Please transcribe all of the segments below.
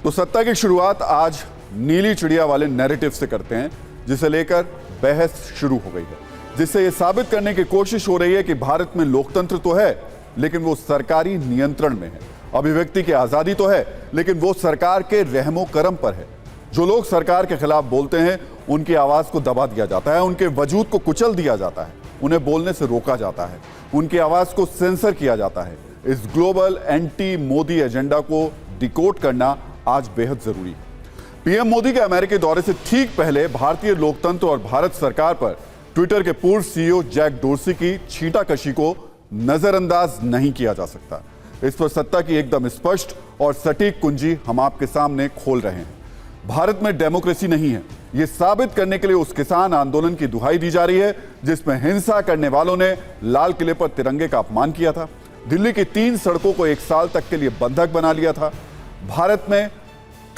तो सत्ता की शुरुआत आज नीली चिड़िया वाले नैरेटिव से करते हैं, जिसे लेकर बहस शुरू हो गई है, जिससे यह साबित करने की कोशिश हो रही है कि भारत में लोकतंत्र तो है लेकिन वो सरकारी नियंत्रण में है। अभिव्यक्ति की आजादी तो है लेकिन वो सरकार के रहमो करम पर है। जो लोग सरकार के खिलाफ बोलते हैं उनकी आवाज को दबा दिया जाता है, उनके वजूद को कुचल दिया जाता है, उन्हें बोलने से रोका जाता है, उनकी आवाज को सेंसर किया जाता है। इस ग्लोबल एंटी मोदी एजेंडा को डिकोड करना आज बेहद जरूरी है। पीएम मोदी के अमेरिकी दौरे से ठीक पहले भारतीय लोकतंत्र और भारत सरकार पर ट्विटर के पूर्व सीईओ जैक डोर्सी की छींटाकशी को नजरअंदाज नहीं किया जा सकता। इस पर सत्ता की एकदम स्पष्ट और सटीक कुंजी हम आपके सामने खोल रहे हैं। भारत में डेमोक्रेसी नहीं है, यह साबित करने के लिए उस किसान आंदोलन की दुहाई दी जा रही है जिसमें हिंसा करने वालों ने लाल किले पर तिरंगे का अपमान किया था, दिल्ली की 3 सड़कों को 1 साल तक के लिए बंधक बना लिया था। भारत में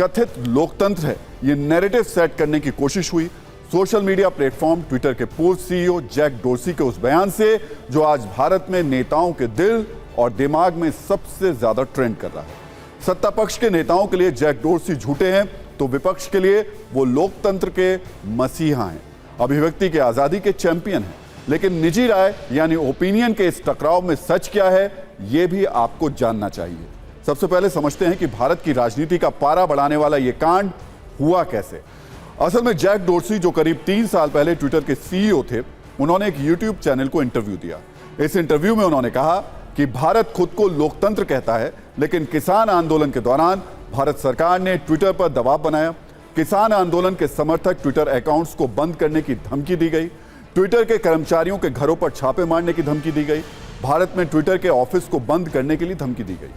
कथित लोकतंत्र है, यह नैरेटिव सेट करने की कोशिश हुई। सोशल मीडिया प्लेटफॉर्म ट्विटर के पूर्व सीईओ जैक डोर्सी के उस बयान से, जो आज भारत में नेताओं के दिल और दिमाग में सबसे ज्यादा ट्रेंड कर रहा है। सत्ता पक्ष के नेताओं के लिए जैक डोर्सी झूठे हैं तो विपक्ष के लिए वो लोकतंत्र के मसीहा हैं, अभिव्यक्ति की आजादी के चैंपियन हैं। लेकिन निजी राय यानी ओपिनियन के इस टकराव में सच क्या है, यह भी आपको जानना चाहिए। सबसे पहले समझते हैं कि भारत की राजनीति का पारा बढ़ाने वाला यह कांड हुआ कैसे। असल में जैक डोर्सी, जो करीब 3 साल पहले ट्विटर के सीईओ थे, उन्होंने एक यूट्यूब चैनल को इंटरव्यू दिया। इस इंटरव्यू में उन्होंने कहा कि भारत खुद को लोकतंत्र कहता है, लेकिन किसान आंदोलन के दौरान भारत सरकार ने ट्विटर पर दबाव बनाया। किसान आंदोलन के समर्थक ट्विटर अकाउंट्स को बंद करने की धमकी दी गई, ट्विटर के कर्मचारियों के घरों पर छापे मारने की धमकी दी गई, भारत में ट्विटर के ऑफिस को बंद करने के लिए धमकी दी गई।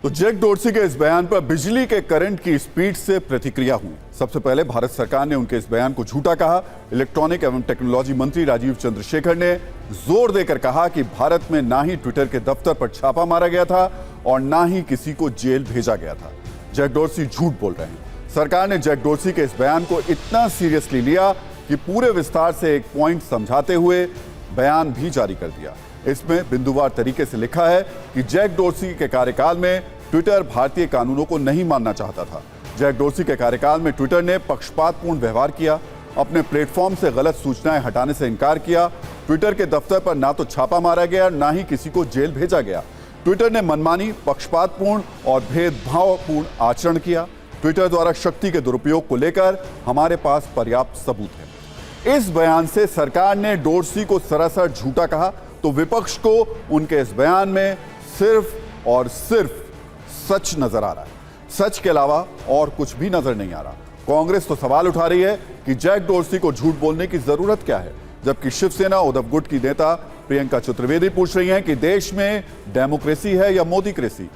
तो जैक डोर्सी के इस बयान पर बिजली के करंट की स्पीड से प्रतिक्रिया हुई। सबसे पहले भारत सरकार ने उनके इस बयान को झूठा कहा। इलेक्ट्रॉनिक एवं टेक्नोलॉजी मंत्री राजीव चंद्रशेखर ने जोर देकर कहा कि भारत में ना ही ट्विटर के दफ्तर पर छापा मारा गया था और ना ही किसी को जेल भेजा गया था। जैक डोर्सी झूठ बोल रहे हैं। सरकार ने जैक डोर्सी के इस बयान को इतना सीरियसली लिया कि पूरे विस्तार से एक पॉइंट समझाते हुए बयान भी जारी कर दिया। इसमें बिंदुवार तरीके से लिखा है कि जैक डोर्सी के कार्यकाल में ट्विटर भारतीय कानूनों को नहीं मानना चाहता था। जैक डोर्सी के कार्यकाल में ट्विटर ने पक्षपातपूर्ण व्यवहार किया, अपने प्लेटफॉर्म से गलत सूचनाएं हटाने से इनकार किया। ट्विटर के दफ्तर पर ना तो छापा मारा गया, ना ही किसी को जेल भेजा गया। ट्विटर ने मनमानी, पक्षपातपूर्ण और भेदभावपूर्ण आचरण किया। ट्विटर द्वारा शक्ति के दुरुपयोग को लेकर हमारे पास पर्याप्त सबूत है। इस बयान से सरकार ने डोर्सी को सरासर झूठा कहा तो विपक्ष को उनके इस बयान में सिर्फ और सिर्फ सच नजर आ रहा है। सच के अलावा और कुछ भी नजर नहीं आ रहा। कांग्रेस तो सवाल उठा रही है कि जैक डोर्सी को झूठ बोलने की जरूरत क्या है, जबकि शिवसेना उद्धव गुट की नेता प्रियंका चतुर्वेदी पूछ रही हैं कि देश में डेमोक्रेसी है या मोदीक्रेसी।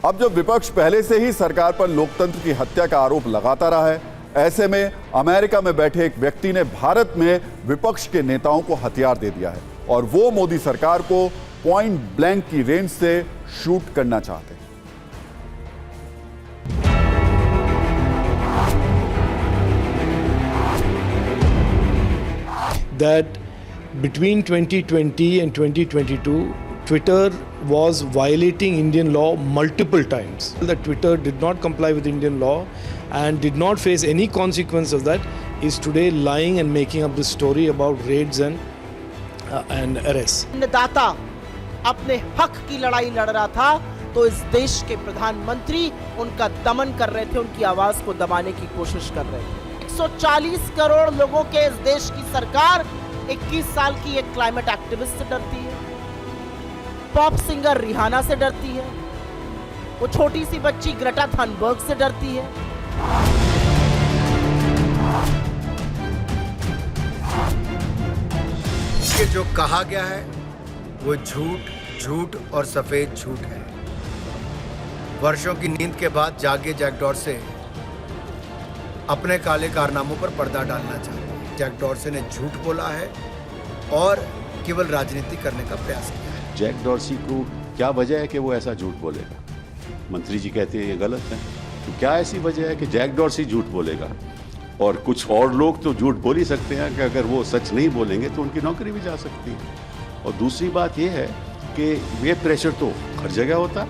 अब जब विपक्ष पहले से ही सरकार पर लोकतंत्र की हत्या का आरोप लगाता रहा है, ऐसे में अमेरिका में बैठे एक व्यक्ति ने भारत में विपक्ष के नेताओं को हथियार दे दिया है और वो मोदी सरकार को पॉइंट ब्लैंक की रेंज से शूट करना चाहते हैं। That between 2020 and 2022, Twitter was violating Indian law multiple times. That Twitter did not comply with Indian law and did not face any consequence of that is today lying and making up this story about raids and arrests. अन्नदाता अपने हक की लड़ाई लड़ रहा था तो इस देश के प्रधानमंत्री उनका दमन कर रहे थे, उनकी आवाज को दबाने की कोशिश कर रहे थे। 140 करोड़ लोगों के इस देश की सरकार 21 साल की एक क्लाइमेट एक्टिविस्ट से डरती है, पॉप सिंगर रिहाना से डरती है, वो छोटी सी बच्ची ग्रेटा थनबर्ग से डरती है। ये जो कहा गया है वो झूठ, झूठ और सफेद झूठ है। वर्षों की नींद के बाद जागे जैक डोर्से अपने काले कारनामों पर पर्दा डालना चाहते हैं। जैक डोर्से ने झूठ बोला है और केवल राजनीति करने का प्रयास किया है। जैक डोर्सी को क्या वजह है कि वो ऐसा झूठ बोलेगा? मंत्री जी कहते हैं ये गलत है, तो क्या ऐसी वजह है कि जैक डोर्सी झूठ बोलेगा? और कुछ और लोग तो झूठ बोल ही सकते हैं कि अगर वो सच नहीं बोलेंगे तो उनकी नौकरी भी जा सकती है। और दूसरी बात ये है कि ये प्रेशर तो हर जगह होता है।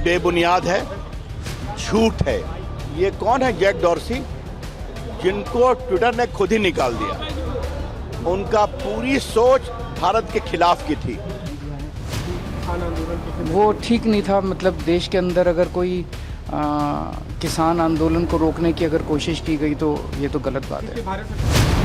बेबुनियाद है, झूठ है। ये कौन है जैक डॉर्सी, जिनको ट्विटर ने खुद ही निकाल दिया। उनका पूरी सोच भारत के खिलाफ की थी। वो ठीक नहीं था। मतलब देश के अंदर अगर कोई किसान आंदोलन को रोकने की अगर कोशिश की गई तो ये तो गलत बात है।